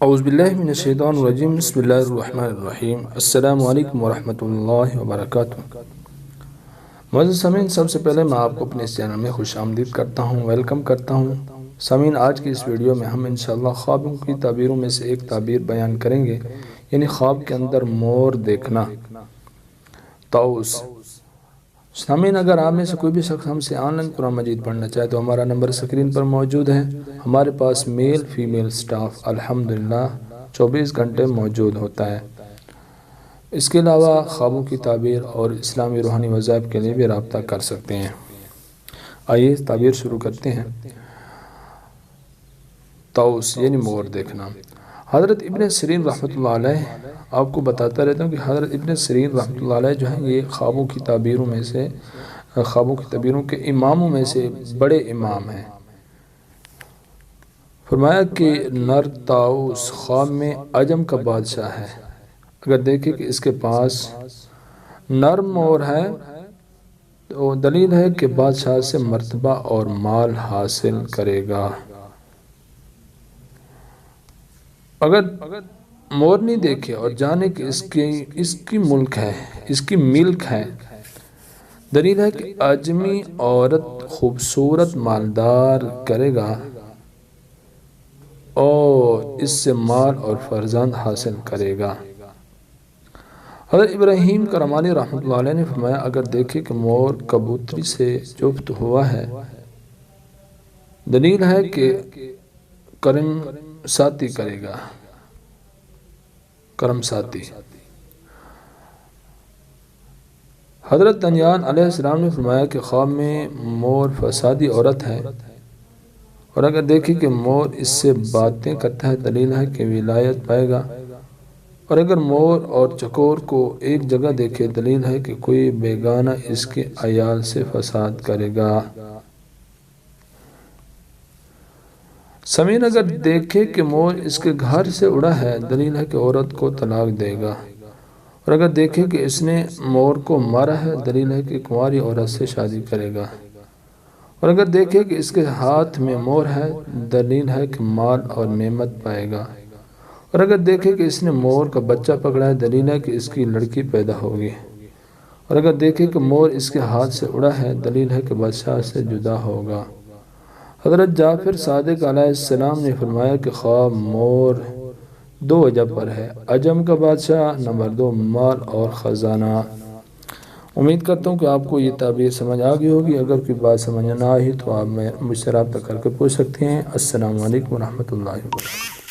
اعوذ باللہ من الشیطان الرجیم بسم اللہ الرحمن الرحیم السلام علیکم ورحمۃ اللہ وبرکاتہ۔ معزز سامعین، سب سے پہلے میں آپ کو اپنے اس چینل میں خوش آمدید کرتا ہوں، ویلکم کرتا ہوں۔ سامعین، آج کی اس ویڈیو میں ہم انشاءاللہ خوابوں کی تعبیروں میں سے ایک تعبیر بیان کریں گے، یعنی خواب کے اندر مور دیکھنا، طاؤس۔ سامعین، اگر آپ میں سے کوئی بھی شخص ہم سے آن لائن قرآن مجید پڑھنا چاہے تو ہمارا نمبر سکرین پر موجود ہے۔ ہمارے پاس میل فیمیل سٹاف الحمدللہ 24 گھنٹے موجود ہوتا ہے۔ اس کے علاوہ خوابوں کی تعبیر اور اسلامی روحانی وظائف کے لیے بھی رابطہ کر سکتے ہیں۔ آئیے تعبیر شروع کرتے ہیں۔ طاؤس یعنی مور دیکھنا۔ حضرت ابن سیرین رحمۃ اللہ علیہ، آپ کو بتاتا رہتا ہوں کہ حضرت ابن سیرین رحمۃ اللہ علیہ جو ہیں یہ خوابوں کی تعبیروں کے اماموں میں سے بڑے امام ہیں۔ فرمایا کہ نر طاؤس خواب میں عجم کا بادشاہ ہے۔ اگر دیکھیں کہ اس کے پاس نر مور ہے تو دلیل ہے کہ بادشاہ سے مرتبہ اور مال حاصل کرے گا۔ اگر مور نہیں دیکھے اور جانے کہ اس کی ملک ہے، دلیل ہے کہ اجمی عورت خوبصورت مالدار کرے گا اور اس سے مال اور فرزند حاصل کرے گا۔ حضرت ابراہیم کرمانی رحمۃ اللہ علیہ نے فرمایا اگر دیکھے کہ مور کبوتری سے جفت ہوا ہے، دلیل ہے کہ کرم ساتی کرے گا، کرم ساتی۔ حضرت دانیال علیہ السلام نے فرمایا کہ خواب میں مور فسادی عورت ہے، اور اگر دیکھیں کہ مور اس سے باتیں کرتا ہے، دلیل ہے کہ ولایت پائے گا۔ اور اگر مور اور چکور کو ایک جگہ دیکھے، دلیل ہے کہ کوئی بیگانہ اس کے عیال سے فساد کرے گا۔ سامعین، اگر دیکھے کہ مور اس کے گھر سے اڑا ہے، دلیل ہے کہ عورت کو طلاق دے گا۔ اور اگر دیکھے کہ اس نے مور کو مارا ہے، دلیل ہے کہ کنواری عورت سے شادی کرے گا۔ اور اگر دیکھے کہ اس کے ہاتھ میں مور ہے، دلیل ہے کہ مال اور نعمت پائے گا۔ اور اگر دیکھے کہ اس نے مور کا بچہ پکڑا ہے، دلیل ہے کہ اس کی لڑکی پیدا ہوگی۔ اور اگر دیکھے کہ مور اس کے ہاتھ سے اڑا ہے، دلیل ہے کہ بادشاہ سے جدا ہوگا۔ حضرت جعفر صادق علیہ السلام نے فرمایا کہ خواب مور دو وجہ پر ہے: عجم کا بادشاہ، نمبر 2 مال اور خزانہ۔ امید کرتا ہوں کہ آپ کو یہ تعبیر سمجھ آ گئی ہوگی۔ اگر کوئی بات سمجھ نہ آئی تو آپ مجھ سے رابطہ کر کے پوچھ سکتے ہیں۔ السلام علیکم ورحمۃ اللہ وبرکاتہ۔